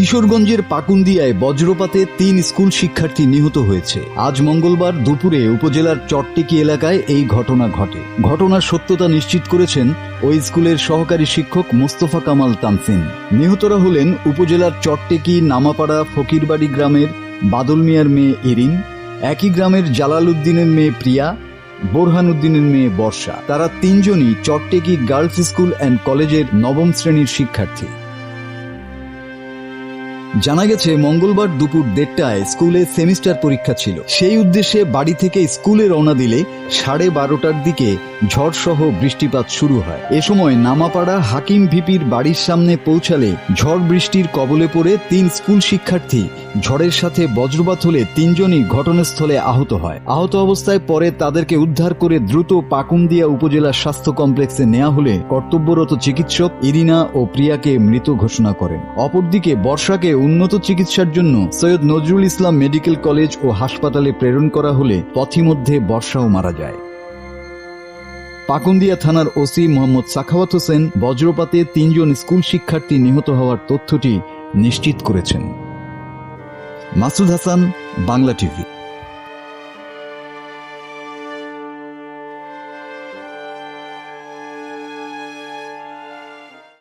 কিশোরগঞ্জের পাকুন্দিয়ায় বজ্রপাতে ৩ স্কুল শিক্ষার্থী নিহত হয়েছে। আজ মঙ্গলবার দুপুরে উপজেলার চট্টেকি এলাকায় এই ঘটনা ঘটে। ঘটনার সত্যতা নিশ্চিত করেছেন ওই স্কুলের সহকারী শিক্ষক মোস্তফা কামাল তানসিন। নিহতরা হলেন উপজেলার চট্টেকি নামাপাড়া ফকিরবাড়ি গ্রামের বাদল মিয়ার মেয়ে ইরিন, একই গ্রামের জালাল উদ্দিনের মেয়ে প্রিয়া, বোরহান উদ্দিনের মেয়ে বর্ষা। তারা ৩ জনই চট্টেকি গার্লস স্কুল অ্যান্ড কলেজের ৯ম শ্রেণীর শিক্ষার্থী। জানা গেছে মঙ্গলবার দুপুর ১:৩০টায় স্কুলে সেমিস্টার পরীক্ষা ছিল। সেই উদ্দেশ্যে বাড়ি থেকে স্কুলে রওনা দিলে ১২:৩০টার দিকে ঝড়সহ বৃষ্টিপাত শুরু হয়। এ সময় নামাপাড়া হাকিম ভিপির বাড়ির সামনে পৌঁছালে ঝড় বৃষ্টির কবলে পড়ে ৩ স্কুল শিক্ষার্থী ঝড়ের সাথে বজ্রপাত হলে ৩ জনই ঘটনাস্থলে আহত হয়। আহত অবস্থায় পরে তাদেরকে উদ্ধার করে দ্রুত পাকুন্দিয়া উপজেলা স্বাস্থ্য কমপ্লেক্সে নেওয়া হলে কর্তব্যরত চিকিৎসক ইরিনা ও প্রিয়াকে মৃত ঘোষণা করেন। অপরদিকে বর্ষাকে উন্নত চিকিৎসার জন্য সৈয়দ নজরুল ইসলাম মেডিকেল কলেজ ও হাসপাতালে প্রেরণ করা হলে পথিমধ্যে বর্ষাও মারা যায়। পাকুন্দিয়া থানার ওসি মোহাম্মদ সাখাওয়াত হোসেন বজ্রপাতে ৩ জন স্কুল শিক্ষার্থী নিহত হওয়ার তথ্যটি নিশ্চিত করেছেন। মাসুদ হাসান, বাংলা টিভি।